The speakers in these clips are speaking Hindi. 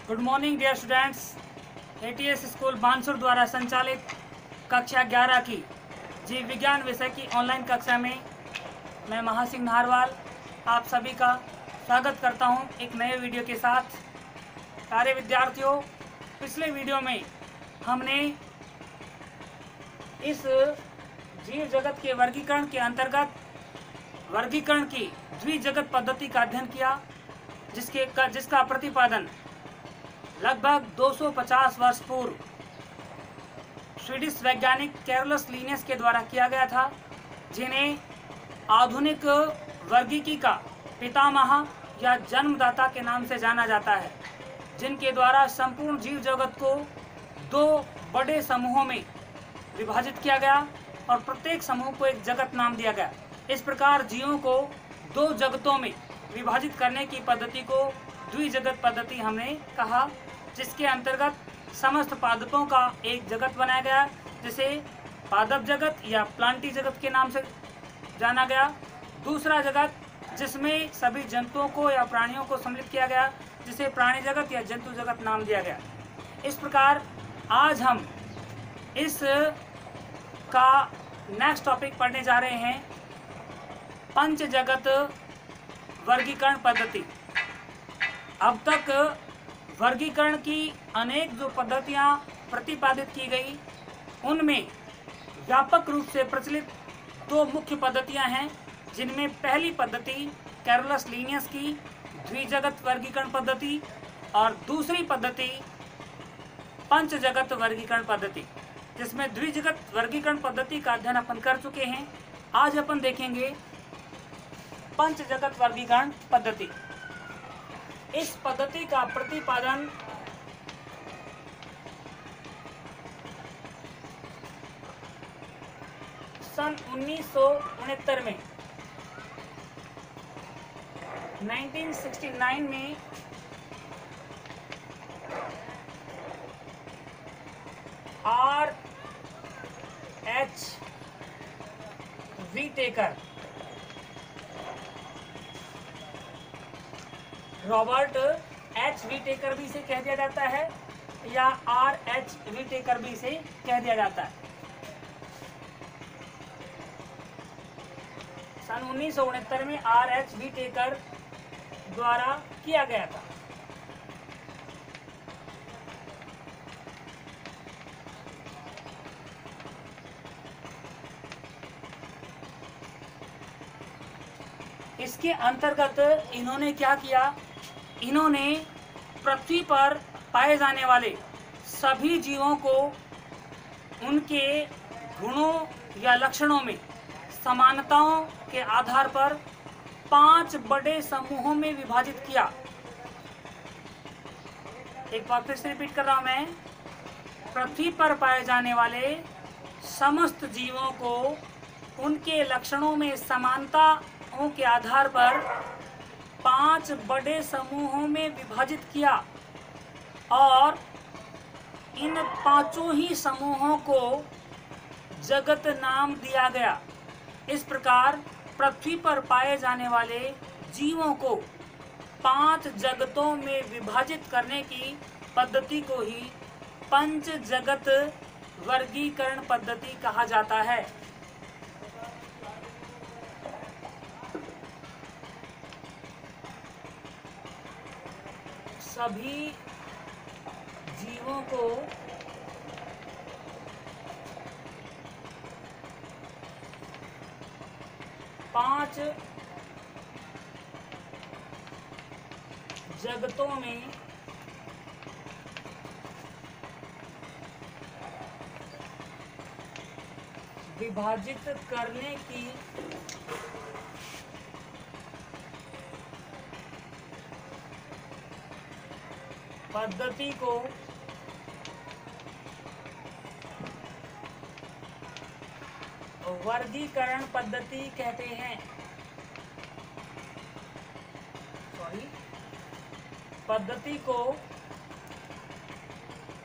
Good morning dear students. ATS school Bansur द्वारा संचालित कक्षा 11 की जीव विज्ञान विषय की ऑनलाइन कक्षा में मैं महासिंह नाहरवाल आप सभी का स्वागत करता हूं एक नए वीडियो के साथ। प्यारे विद्यार्थियों, पिछले वीडियो में हमने इस जीव जगत के वर्गीकरण के अंतर्गत वर्गीकरण की द्विजगत पद्धति का अध्ययन किया, जिसका प्रतिपादन लगभग 250 वर्ष पूर्व स्वीडिश वैज्ञानिक कैरोलस लीनियस के द्वारा किया गया था, जिन्हें आधुनिक वर्गीकी का पितामह या जन्मदाता के नाम से जाना जाता है, जिनके द्वारा संपूर्ण जीव जगत को दो बड़े समूहों में विभाजित किया गया और प्रत्येक समूह को एक जगत नाम दिया गया। इस प्रकार जीवों को दो जगतों में विभाजित करने की पद्धति को द्विजगत पद्धति हमने कहा, जिसके अंतर्गत समस्त पादपों का एक जगत बनाया गया, जिसे पादप जगत या प्लांटी जगत के नाम से जाना गया। दूसरा जगत जिसमें सभी जंतुओं को या प्राणियों को सम्मिलित किया गया, जिसे प्राणी जगत या जंतु जगत नाम दिया गया। इस प्रकार आज हम इस का नेक्स्ट टॉपिक पढ़ने जा रहे हैं, पंच जगत वर्गीकरण पद्धति। अब तक वर्गीकरण की अनेक जो पद्धतियां प्रतिपादित की गई, उनमें व्यापक रूप से प्रचलित दो मुख्य पद्धतियां हैं, जिनमें पहली पद्धति कैरोलस लीनियस की द्विजगत वर्गीकरण पद्धति और दूसरी पद्धति पंच जगत वर्गीकरण पद्धति, जिसमें द्विजगत वर्गीकरण पद्धति का अध्ययन अपन कर चुके हैं। आज अपन देखेंगे पंच जगत वर्गीकरण पद्धति। इस पद्धति का प्रतिपादन सन 1969 में 1969 में R.H. व्हीटेकर, रॉबर्ट एच व्हीटेकर भी इसे कह दिया जाता है या R.H. व्हीटेकर भी इसे कह दिया जाता है, सन 1969 में R.H. व्हीटेकर द्वारा किया गया था। इसके अंतर्गत इन्होंने क्या किया, इन्होंने पृथ्वी पर पाए जाने वाले सभी जीवों को उनके गुणों या लक्षणों में समानताओं के आधार पर 5 बड़े समूहों में विभाजित किया। एक बार फिर से रिपीट कर रहा हूं मैं, पृथ्वी पर पाए जाने वाले समस्त जीवों को उनके लक्षणों में समानताओं के आधार पर 5 बड़े समूहों में विभाजित किया और इन पांचों ही समूहों को जगत नाम दिया गया। इस प्रकार पृथ्वी पर पाए जाने वाले जीवों को 5 जगतों में विभाजित करने की पद्धति को ही पंच जगत वर्गीकरण पद्धति कहा जाता है। सभी जीवों को पांच जगतों में विभाजित करने की पद्धति को वर्गीकरण पद्धति कहते हैं। पद्धति को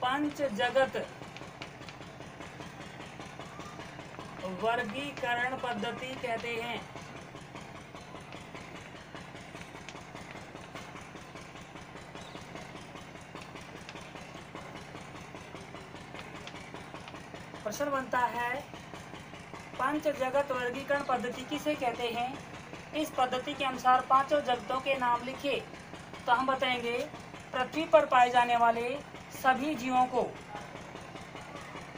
पंच जगत वर्गीकरण पद्धति कहते हैं। प्रश्न बनता है पंच जगत वर्गीकरण पद्धति किसे कहते हैं? इस पद्धति के अनुसार पांचों जगतों के नाम लिखिए। तो हम बताएंगे पृथ्वी पर पाए जाने वाले सभी जीवों को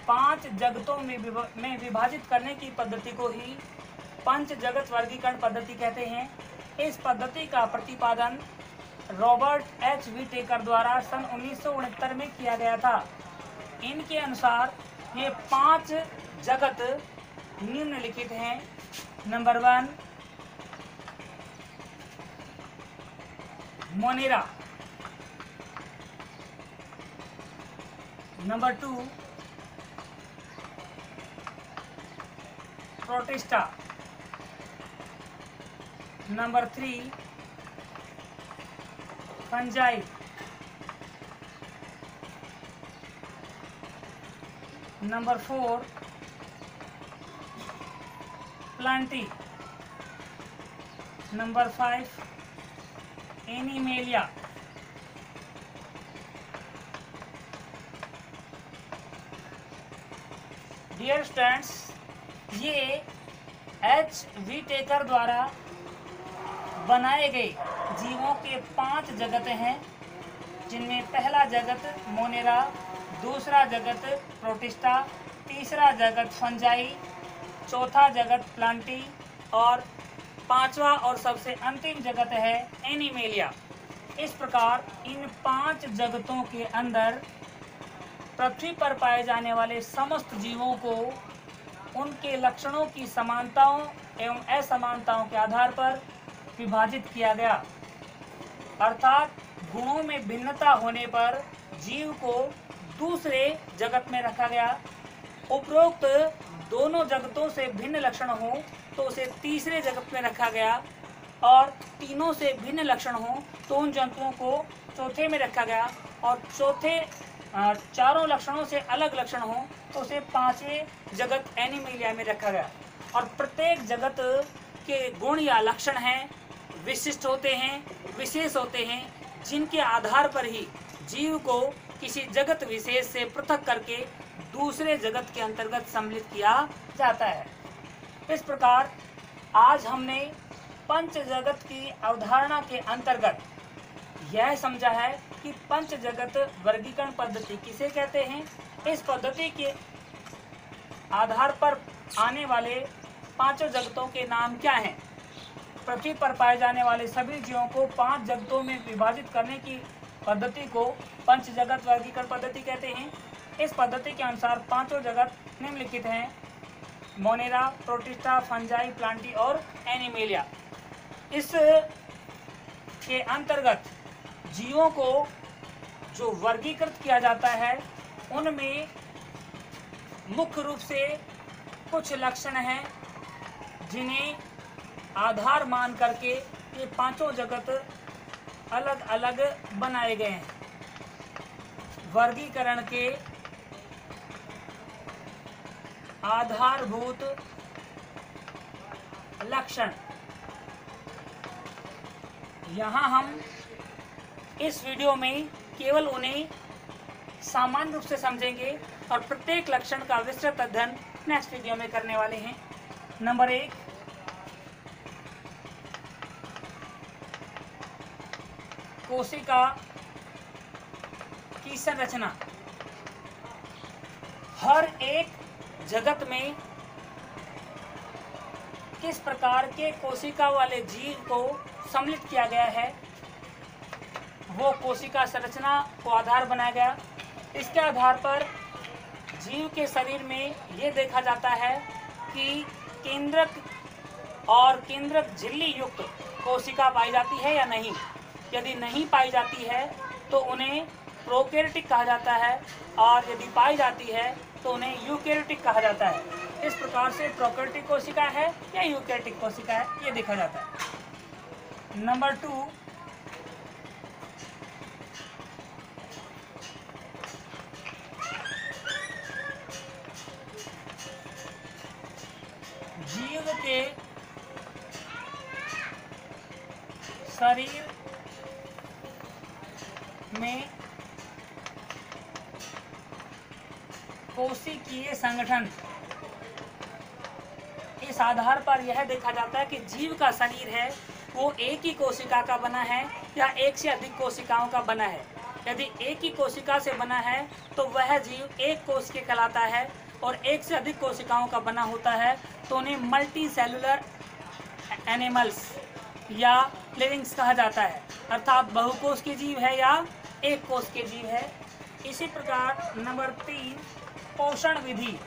5 जगतों में विभाजित करने की पद्धति को ही पंच जगत वर्गीकरण पद्धति कहते हैं। इस पद्धति का प्रतिपादन रॉबर्ट एच व्हिटेकर द्वारा सन 1969 में किया गया था। इनके अनुसार ये 5 जगत निम्नलिखित हैं। Number 1 Monera, number 2 Protista, number 3 Fungi, number 4 Plantae, number 5 Animalia. Dear students, ये एच व्हिटेकर द्वारा बनाए गए जीवों के 5 जगत हैं, जिनमें पहला जगत मोनेरा, दूसरा जगत प्रोटिस्टा, तीसरा जगत फंजाई, चौथा जगत प्लांटी और पांचवा और सबसे अंतिम जगत है एनिमेलिया। इस प्रकार इन 5 जगतों के अंदर पृथ्वी पर पाए जाने वाले समस्त जीवों को उनके लक्षणों की समानताओं एवं असमानताओं के आधार पर विभाजित किया गया, अर्थात गुणों में भिन्नता होने पर जीव को दूसरे जगत में रखा गया। उपरोक्त दोनों जगतों से भिन्न लक्षण हो तो उसे तीसरे जगत में रखा गया, और तीनों से भिन्न लक्षण हो तो उन जंतुओं को चौथे में रखा गया, और चौथे चारों लक्षणों से अलग लक्षण हो तो उसे 5वें जगत एनिमेलिया में रखा गया। और प्रत्येक जगत के गुण या लक्षण हैं, विशिष्ट होते हैं, विशेष होते हैं, जिनके आधार पर ही जीव को किसी जगत विशेष से पृथक करके दूसरे जगत के अंतर्गत सम्मिलित किया जाता है। इस प्रकार आज हमने पंच जगत की अवधारणा के अंतर्गत यह समझा है कि पंच जगत वर्गीकरण पद्धति किसे कहते हैं। इस पद्धति के आधार पर आने वाले पांचों जगतों के नाम क्या हैं। पृथ्वी पर पाए जाने वाले सभी जीवों को 5 जगतों में विभाजित करने की पद्धति को पंच जगत वर्गीकरण पद्धति कहते हैं। इस पद्धति के अनुसार पांचों जगत निम्नलिखित हैं: मोनेरा, प्रोटिस्टा, फंजाई, प्लांटी और एनिमेलिया। इस के अंतर्गत जीवों को जो वर्गीकृत किया जाता है उनमें मुख्य रूप से कुछ लक्षण हैं, जिन्हें आधार मान करके ये पांचों जगत अलग अलग बनाए गए हैं। वर्गीकरण के आधारभूत लक्षण यहाँ हम इस वीडियो में केवल उन्हें सामान्य रूप से समझेंगे और प्रत्येक लक्षण का विस्तृत अध्ययन नेक्स्ट वीडियो में करने वाले हैं। नंबर 1, कोशिका की संरचना। हर एक जगत में किस प्रकार के कोशिका वाले जीव को सम्मिलित किया गया है, वो कोशिका संरचना को आधार बनाया गया। इसके आधार पर जीव के शरीर में ये देखा जाता है कि केंद्रक और केंद्रक झिल्ली युक्त कोशिका पाई जाती है या नहीं। यदि नहीं पाई जाती है तो उन्हें प्रोकैरियोटिक कहा जाता है, और यदि पाई जाती है तो उन्हें यूकैरियोटिक कहा जाता है। इस प्रकार से प्रोकैरियोटिक कोशिका है या यूकैरियोटिक कोशिका है, ये देखा जाता है। नंबर 2, जीव के शरीर में कोशिकीय संगठन। इस आधार पर यह देखा जाता है कि जीव का शरीर है वो एक ही कोशिका का बना है या एक से अधिक कोशिकाओं का बना है। यदि एक ही कोशिका से बना है तो वह जीव एक कोश के कहलाता है, और एक से अधिक कोशिकाओं का बना होता है तो उन्हें मल्टी सेलुलर एनिमल्स या लिविंग्स कहा जाता है, अर्थात बहुकोश के जीव है या एक कोश के जीव है। इसी प्रकार नंबर 3 पोषण विधि।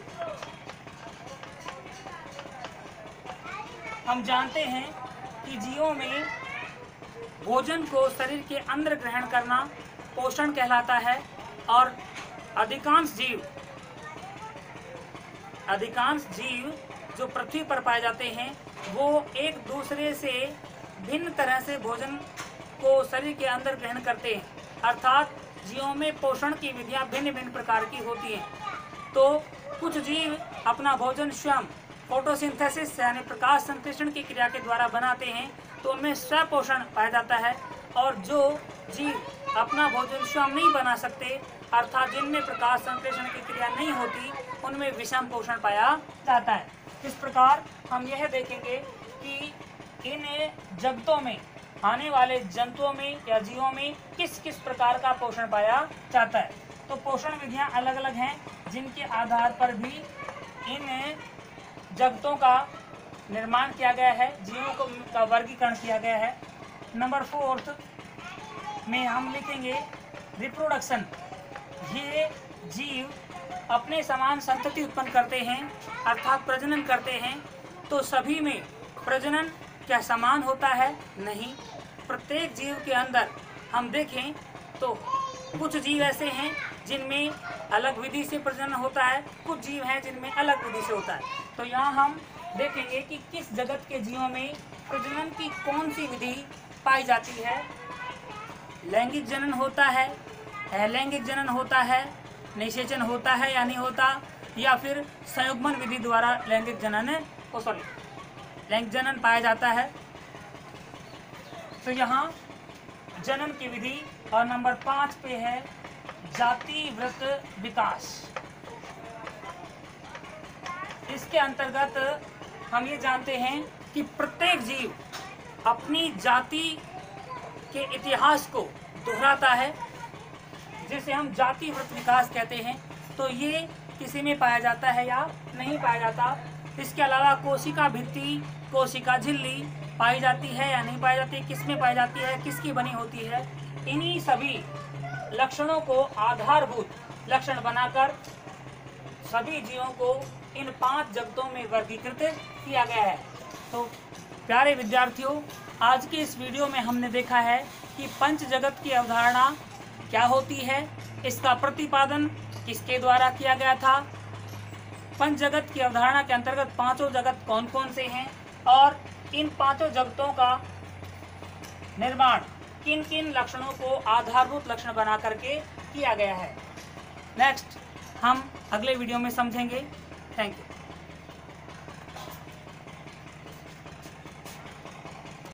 हम जानते हैं कि जीवों में भोजन को शरीर के अंदर ग्रहण करना पोषण कहलाता है, और अधिकांश जीव जो पृथ्वी पर पाए जाते हैं वो एक दूसरे से भिन्न तरह से भोजन को शरीर के अंदर ग्रहण करते हैं, अर्थात जीवों में पोषण की विधियां भिन्न भिन्न प्रकार की होती हैं। तो कुछ जीव अपना भोजन स्वयं फोटोसिंथेसिस यानी प्रकाश संश्लेषण की क्रिया के द्वारा बनाते हैं, तो उनमें स्वपोषण पाया जाता है, और जो जीव अपना भोजन स्वयं नहीं बना सकते, अर्थात जिनमें प्रकाश संश्लेषण की क्रिया नहीं होती, उनमें विषम पोषण पाया जाता है। इस प्रकार हम यह देखेंगे कि इन जगतों में आने वाले जंतुओं में या जीवों में किस किस प्रकार का पोषण पाया जाता है। तो पोषण विधियां अलग अलग हैं, जिनके आधार पर भी इन जगतों का निर्माण किया गया है, जीवों का वर्गीकरण किया गया है। नंबर 4 में हम लिखेंगे रिप्रोडक्शन। ये जीव अपने समान संतति उत्पन्न करते हैं, अर्थात प्रजनन करते हैं। तो सभी में प्रजनन क्या समान होता है? नहीं। प्रत्येक जीव के अंदर हम देखें तो कुछ जीव ऐसे हैं जिनमें अलग विधि से प्रजनन होता है, कुछ जीव हैं जिनमें अलग विधि से होता है। तो यहाँ हम देखेंगे कि किस जगत के जीवों में प्रजनन की कौन सी विधि पाई जाती है। लैंगिक जनन होता है, अलैंगिक जनन होता है, निषेचन होता है या नहीं होता, या फिर संयुग्मन विधि द्वारा लैंगिक जनन पाया जाता है। तो यहाँ जनन की विधि, और नंबर 5 पे है जातिवृत्त विकास। इसके अंतर्गत हम ये जानते हैं कि प्रत्येक जीव अपनी जाति के इतिहास को दोहराता है, जिसे हम जातिवृत्त विकास कहते हैं। तो ये किसी में पाया जाता है या नहीं पाया जाता। इसके अलावा कोशिका भित्ति, कोशिका झिल्ली पाई जाती है या नहीं पाई जाती, किस में पाई जाती है, किसकी बनी होती है। इन्हीं सभी लक्षणों को आधारभूत लक्षण बनाकर सभी जीवों को इन 5 जगतों में वर्गीकृत किया गया है। तो प्यारे विद्यार्थियों, आज के इस वीडियो में हमने देखा है कि पंच जगत की अवधारणा क्या होती है, इसका प्रतिपादन किसके द्वारा किया गया था, पंच जगत की अवधारणा के अंतर्गत 5 जगत कौन कौन से हैं, और इन 5 जगतों का निर्माण किन किन लक्षणों को आधारभूत लक्षण बना करके किया गया है। नेक्स्ट हम अगले वीडियो में समझेंगे। Thank you.